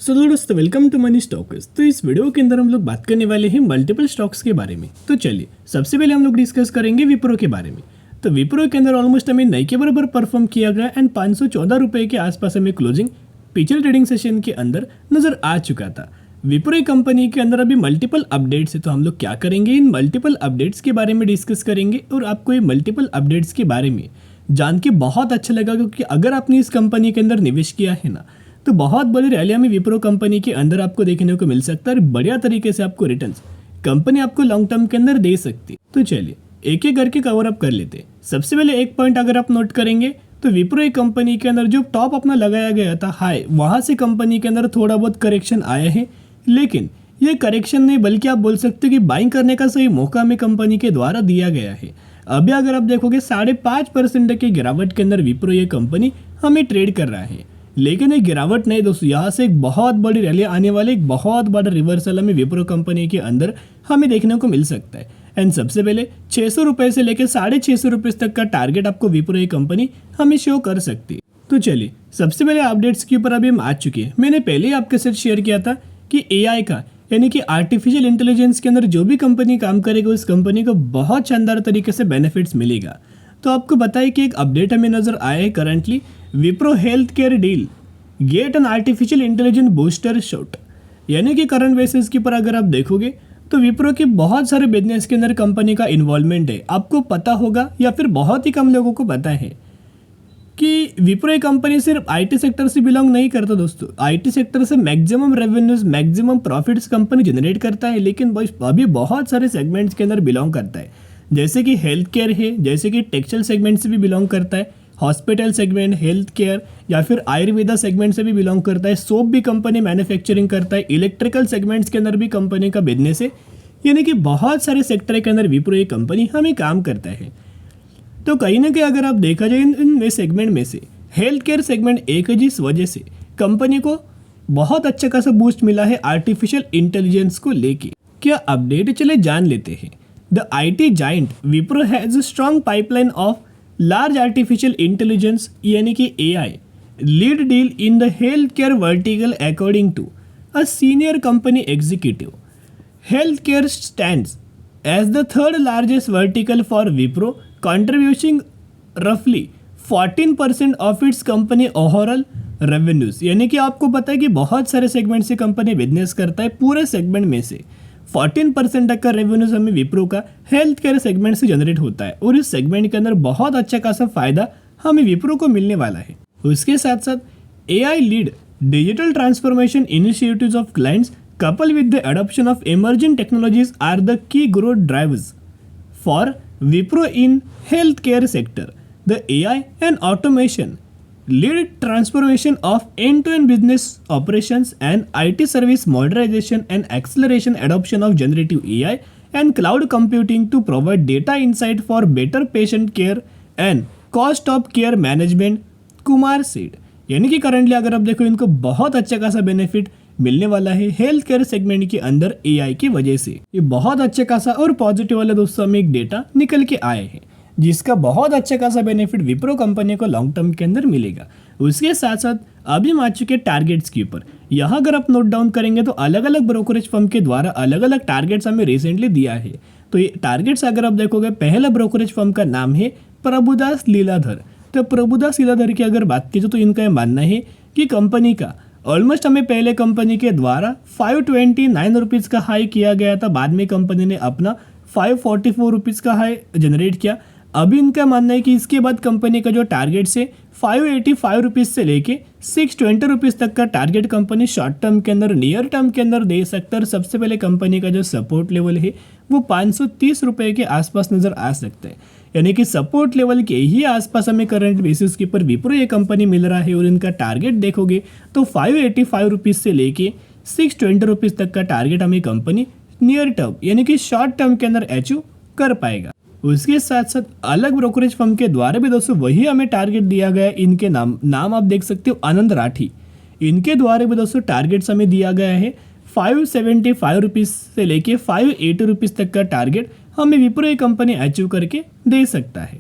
दोस्तों welcome to money stocks. तो इस वीडियो के अंदर हम लोग बात करने वाले हैं मल्टीपल स्टॉक्स के बारे में। तो चलिए सबसे पहले हम लोग डिस्कस करेंगे विप्रो के बारे में। तो विप्रो के अंदर ऑलमोस्ट हमें नई के बराबर परफॉर्म किया गया एंड 514 रुपये के आसपास हमें क्लोजिंग पिछले ट्रेडिंग सेशन के अंदर नजर आ चुका था। विप्रो कंपनी के अंदर अभी मल्टीपल अपडेट्स है, तो हम लोग क्या करेंगे, इन मल्टीपल अपडेट्स के बारे में डिस्कस करेंगे। और आपको ये मल्टीपल अपडेट्स के बारे में जान के बहुत अच्छा लगा, क्योंकि अगर आपने इस कंपनी के अंदर निवेश किया है ना, तो बहुत बड़ी रैली हमें विप्रो कंपनी के अंदर आपको देखने को मिल सकता है और बढ़िया तरीके से आपको रिटर्न्स कंपनी आपको लॉन्ग टर्म के अंदर दे सकती। तो चलिए एक एक करके कवर अप कर लेते हैं। सबसे पहले एक पॉइंट अगर आप नोट करेंगे तो विप्रो कंपनी के अंदर जो टॉप अपना लगाया गया था हाई, वहां से कंपनी के अंदर थोड़ा बहुत करेक्शन आया है, लेकिन ये करेक्शन नहीं बल्कि आप बोल सकते हो कि बाइंग करने का सही मौका हमें कंपनी के द्वारा दिया गया है। अभी अगर आप देखोगे 5.5% की गिरावट के अंदर विप्रो ये कंपनी हमें ट्रेड कर रहा है, लेकिन एक गिरावट नहीं दोस्तों, यहाँ से एक बहुत बड़ी रैली आने वाली, एक बहुत बड़ा रिवर्सल हमें विप्रो कंपनी के अंदर हमें देखने को मिल सकता है। एंड सबसे पहले 600 रुपये से लेकर 650 रुपये तक का टारगेट आपको विप्रो ये कंपनी हमें शो कर सकती है। तो चलिए सबसे पहले अपडेट्स के ऊपर अभी हम आ चुके हैं। मैंने पहले ही आपके साथ शेयर किया था कि AI का यानी कि आर्टिफिशियल इंटेलिजेंस के अंदर जो भी कंपनी काम करेगी उस कंपनी को बहुत शानदार तरीके से बेनिफिट्स मिलेगा। तो आपको बताइए कि एक अपडेट हमें नजर आया है currently, Wipro health care deal get an artificial intelligence booster shot. यानी कि करंट बेसिस के ऊपर अगर आप देखोगे तो विप्रो के बहुत सारे बिजनेस के अंदर कंपनी का इन्वॉल्वमेंट है। आपको पता होगा या फिर बहुत ही कम लोगों को पता है कि विप्रो कंपनी सिर्फ IT सेक्टर से बिलोंग नहीं करता दोस्तों। IT सेक्टर से maximum revenues maximum profits company generate करता है, लेकिन अभी बहुत सारे सेगमेंट्स के अंदर बिलोंग करता है, जैसे कि हेल्थ केयर है, जैसे कि टेक्सटाइल सेगमेंट से भी बिलोंग करता है, हॉस्पिटल सेगमेंट, हेल्थ केयर या फिर आयुर्वेदा सेगमेंट से भी बिलोंग करता है, सोप भी कंपनी मैन्युफैक्चरिंग करता है, इलेक्ट्रिकल सेगमेंट्स के अंदर भी कंपनी का बिजनेस है। यानी कि बहुत सारे सेक्टर के अंदर विप्रो ये कंपनी हमें काम करता है। तो कहीं ना कहीं अगर आप देखा जाए इन सेगमेंट में से हेल्थ केयर सेगमेंट एक है, जिस वजह से कंपनी को बहुत अच्छा खासा बूस्ट मिला है आर्टिफिशियल इंटेलिजेंस को लेके। क्या अपडेट चले जान लेते हैं। The IT giant Wipro has a strong pipeline of large artificial intelligence यानी कि AI lead deal in the health care vertical according to a senior company executive. Health care stands as the third largest vertical for Wipro, contributing roughly 14% of its company overall revenues. यानी कि आपको पता है कि बहुत सारे सेगमेंट से company business करता है, पूरे सेगमेंट में से 14% तक का रेवेन्यूज हमें विप्रो का हेल्थ केयर सेगमेंट से जनरेट होता है, और इस सेगमेंट के अंदर बहुत अच्छा खासा फायदा हमें विप्रो को मिलने वाला है। उसके साथ साथ AI lead digital transformation initiatives of clients coupled with the adoption of emerging technologies are the key growth drivers for Wipro in healthcare sector. The AI and automation lead transformation of end-to-end business operations and IT service modernization and acceleration adoption of generative AI and cloud computing to provide data insight for better patient care and cost of care management, Kumar said। यानी कि currently अगर आप देखो इनको बहुत अच्छा खासा benefit मिलने वाला है हेल्थ केयर सेगमेंट के अंदर AI की वजह से। ये बहुत अच्छे खासा और पॉजिटिव वाला दोस्तों हमें एक डेटा निकल के आए हैं, जिसका बहुत अच्छा खासा बेनिफिट विप्रो कंपनी को लॉन्ग टर्म के अंदर मिलेगा। उसके साथ साथ अभी हम आ चुके टारगेट्स के ऊपर। यहाँ अगर आप नोट डाउन करेंगे तो अलग अलग ब्रोकरेज फर्म के द्वारा अलग अलग टारगेट्स हमें रिसेंटली दिया है। तो ये टारगेट्स अगर आप देखोगे, पहला ब्रोकरेज फर्म का नाम है प्रभुदास लीलाधर। तो प्रभुदास लीलाधर की अगर बात की तो इनका मानना है कि कंपनी का ऑलमोस्ट हमें पहले कंपनी के द्वारा 529 रुपीज़ का हाई किया गया था, बाद में कंपनी ने अपना 544 रुपीज़ का हाई जनरेट किया। अभी इनका मानना है कि इसके बाद कंपनी का जो टारगेट से 585 रुपीज़ से लेके 620 रुपीज़ तक का टारगेट कंपनी शॉर्ट टर्म के अंदर नियर टर्म के अंदर दे सकता है। और सबसे पहले कंपनी का जो सपोर्ट लेवल है वो 530 रुपये के आसपास नज़र आ सकता है। यानी कि सपोर्ट लेवल के ही आसपास हमें करंट बेसिस के ऊपर विप्रो ये कंपनी मिल रहा है। और इनका टारगेट देखोगे तो 585 रुपीज़ से लेके 620 रुपीज़ तक का टारगेट हमें कंपनी नियर टर्म यानी कि शॉर्ट टर्म के अंदर अचीव कर पाएगा। उसके साथ साथ अलग ब्रोकरेज फर्म के द्वारा भी दोस्तों वही हमें टारगेट दिया गया है। इनके नाम आप देख सकते हो, आनंद राठी। इनके द्वारा भी दोस्तों टारगेट्स हमें दिया गया है 575 रुपीज़ से लेके 580 रुपीज़ तक का टारगेट हमें विप्रो ये कंपनी अचीव करके दे सकता है।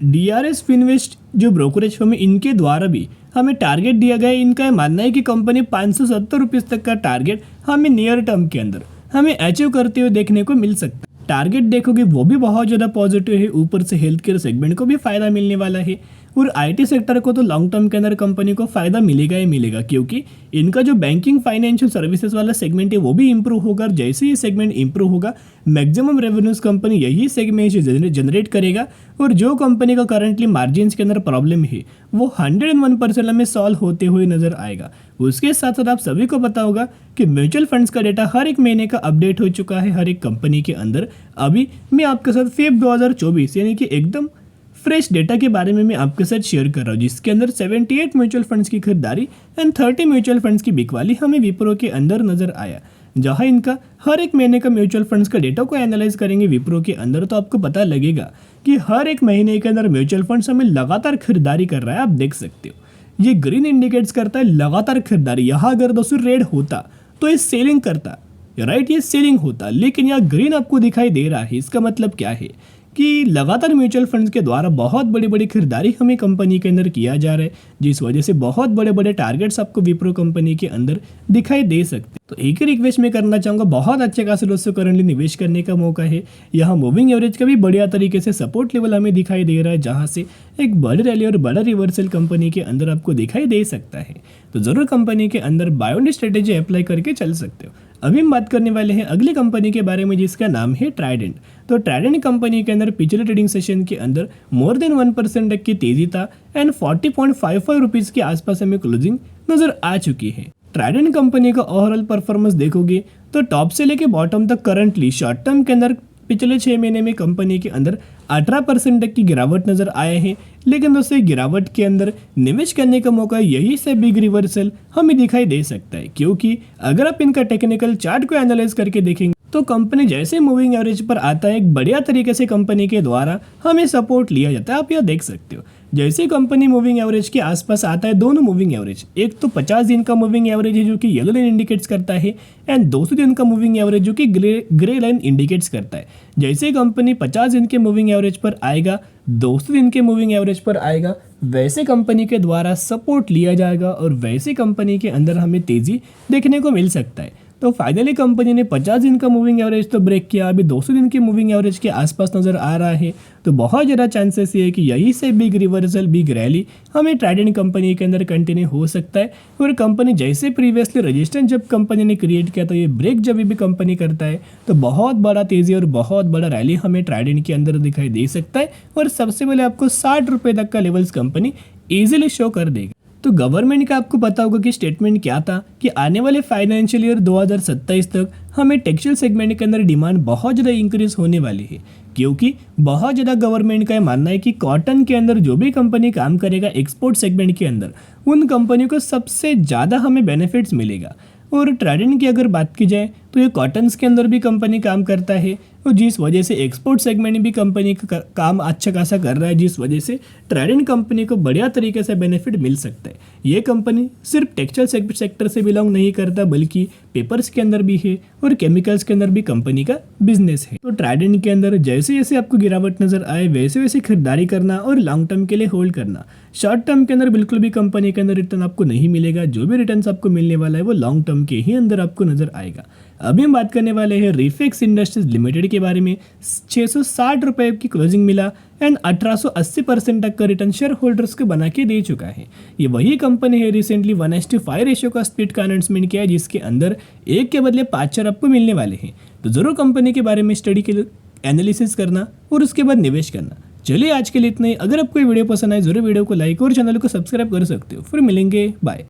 DRS फिनवेस्ट जो ब्रोकरेज फर्म है, इनके द्वारा भी हमें टारगेट दिया गया है। इनका ये मानना है कि कंपनी 570 रुपीज़ तक का टारगेट हमें नियर टर्म के अंदर हमें अचीव करते हुए देखने को मिल सकता है। टारगेट देखोगे वो भी बहुत ज़्यादा पॉजिटिव है, ऊपर से हेल्थ केयर सेगमेंट को भी फायदा मिलने वाला है और आईटी सेक्टर को तो लॉन्ग टर्म के अंदर कंपनी को फायदा मिलेगा ही मिलेगा, क्योंकि इनका जो बैंकिंग फाइनेंशियल सर्विसेज वाला सेगमेंट है वो भी इंप्रूव होगा और जैसे ही सेगमेंट इंप्रूव होगा मैक्सिमम रेवेन्यूज कंपनी यही सेगमेंट से जनरेट करेगा और जो कंपनी का करंटली मार्जिन के अंदर प्रॉब्लम है वो 101% में सॉल्व होते हुए नजर आएगा। उसके साथ साथ आप सभी को पता होगा कि म्यूचुअल फंड्स का डेटा हर एक महीने का अपडेट हो चुका है हर एक कंपनी के अंदर। अभी मैं आपके साथ फेब 2024 यानी कि एकदम फ्रेश डेटा के बारे में मैं आपके साथ शेयर कर रहा हूँ, जिसके अंदर 78 म्यूचुअल फंड्स की खरीदारी एंड 30 म्यूचुअल फंड्स की बिकवाली हमें विप्रो के अंदर नजर आया। जहां इनका हर एक महीने का म्यूचुअल फंड्स का डेटा को एनालाइज करेंगे विप्रो के अंदर तो आपको पता लगेगा कि हर एक महीने के अंदर म्यूचुअल फंड्स हमें लगातार खरीदारी कर रहा है। आप देख सकते हो ये ग्रीन इंडिकेट्स करता है लगातार खरीदारी। यहाँ अगर दोस्तों रेड होता तो ये सेलिंग करता, राइट, ये सेलिंग होता, लेकिन यहाँ ग्रीन आपको दिखाई दे रहा है। इसका मतलब क्या है कि लगातार म्यूचुअल फंड्स के द्वारा बहुत बड़ी बड़ी खरीदारी हमें कंपनी के अंदर किया जा रहा है, जिस वजह से बहुत बड़े बड़े टारगेट्स आपको विप्रो कंपनी के अंदर दिखाई दे सकते हैं। तो एक ही रिक्वेस्ट मैं करना चाहूँगा, बहुत अच्छे खासे दोस्तों करंटली निवेश करने का मौका है। यहाँ मूविंग एवरेज का भी बढ़िया तरीके से सपोर्ट लेवल हमें दिखाई दे रहा है, जहाँ से एक बड़ी रैली और बड़ा रिवर्सल कंपनी के अंदर आपको दिखाई दे सकता है। तो जरूर कंपनी के अंदर बाय ऑन स्ट्रेटेजी अप्लाई करके चल सकते हो। अभी हम बात करने वाले हैं अगली कंपनी के बारे में, जिसका नाम है ट्राइडेंट। तो ट्राइडेंट कंपनी के अंदर पिछले ट्रेडिंग सेशन के अंदर मोर देन 1% तक की तेजी था एंड 40.55 रुपीज़ के आसपास हमें क्लोजिंग नजर आ चुकी है। ट्राइडेंट कंपनी का ओवरऑल परफॉर्मेंस देखोगे तो टॉप से लेके बॉटम तक करंटली शॉर्ट टर्म के अंदर पिछले 6 महीने में कंपनी के अंदर 18% तक की गिरावट नजर आए हैं। लेकिन दोस्तों गिरावट के अंदर निवेश करने का मौका यही से बिग रिवर्सल हमें दिखाई दे सकता है, क्योंकि अगर आप इनका टेक्निकल चार्ट को एनालाइज करके देखेंगे तो कंपनी जैसे मूविंग एवरेज पर आता है एक बढ़िया तरीके से कंपनी के द्वारा हमें सपोर्ट लिया जाता है। आप यह देख सकते हो जैसे कंपनी मूविंग एवरेज के आसपास आता है, दोनों मूविंग एवरेज, एक तो 50 दिन का मूविंग एवरेज है जो कि येलो लाइन इंडिकेट्स करता है एंड 200 दिन का मूविंग एवरेज जो कि ग्रे लाइन इंडिकेट्स करता है। जैसे कंपनी 50 दिन के मूविंग एवरेज पर आएगा, 200 दिन के मूविंग एवरेज पर आएगा, वैसे कंपनी के द्वारा सपोर्ट लिया जाएगा और वैसे कंपनी के अंदर हमें तेजी देखने को मिल सकता है। तो फाइनली कंपनी ने 50 दिन का मूविंग एवरेज तो ब्रेक किया, अभी 200 दिन के मूविंग एवरेज के आसपास नजर आ रहा है। तो बहुत ज़्यादा चांसेस ये है कि यही से बिग रिवर्सल, बिग रैली हमें ट्राइडेंट कंपनी के अंदर कंटिन्यू हो सकता है। और कंपनी जैसे प्रीवियसली रजिस्टेंस जब कंपनी ने क्रिएट किया तो ये ब्रेक जब भी कंपनी करता है तो बहुत बड़ा तेजी और बहुत बड़ा रैली हमें ट्राइडेंट के अंदर दिखाई दे सकता है। और सबसे पहले आपको 60 रुपये तक का लेवल्स कंपनी ईजिली शो कर देगी। तो गवर्नमेंट का आपको पता होगा कि स्टेटमेंट क्या था कि आने वाले फाइनेंशियल ईयर 2027 तक हमें टेक्सटाइल सेगमेंट के अंदर डिमांड बहुत ज़्यादा इंक्रीज होने वाली है, क्योंकि बहुत ज़्यादा गवर्नमेंट का यह मानना है कि कॉटन के अंदर जो भी कंपनी काम करेगा एक्सपोर्ट सेगमेंट के अंदर, उन कंपनियों को सबसे ज़्यादा हमें बेनिफिट्स मिलेगा। और ट्राइडेंट की अगर बात की जाए तो ये कॉटन्स के अंदर भी कंपनी काम करता है और जिस वजह से एक्सपोर्ट सेगमेंट में भी कंपनी का काम अच्छा खासा कर रहा है, जिस वजह से ट्राइडेंट कंपनी को बढ़िया तरीके से बेनिफिट मिल सकता है। ये कंपनी सिर्फ टेक्सटाइल सेक्टर से बिलोंग नहीं करता, बल्कि पेपर्स के अंदर भी है और केमिकल्स के अंदर भी कंपनी का बिजनेस है। तो ट्राइडेंट के अंदर जैसे जैसे आपको गिरावट नजर आए वैसे वैसे खरीदारी करना और लॉन्ग टर्म के लिए होल्ड करना। शॉर्ट टर्म के अंदर बिल्कुल भी कंपनी के अंदर रिटर्न आपको नहीं मिलेगा, जो भी रिटर्न आपको मिलने वाला है वो लॉन्ग टर्म के ही अंदर आपको नजर आएगा। अभी हम बात करने वाले हैं रिफेक्स इंडस्ट्रीज लिमिटेड के बारे में। 660 रुपये की क्लोजिंग मिला एंड 1880% तक का रिटर्न शेयर होल्डर्स को बना के दे चुका है। ये वही कंपनी है रिसेंटली 1:5 रेशियो का स्प्लिट का अनाउंसमेंट किया है, जिसके अंदर 1 के बदले 5 शेयर आपको मिलने वाले हैं। तो जरूर कंपनी के बारे में स्टडी के लिए एनालिसिस करना और उसके बाद निवेश करना। चलिए आज के लिए इतना ही। अगर आपको ये वीडियो पसंद आए जरूर वीडियो को लाइक और चैनल को सब्सक्राइब कर सकते हो। फिर मिलेंगे, बाय।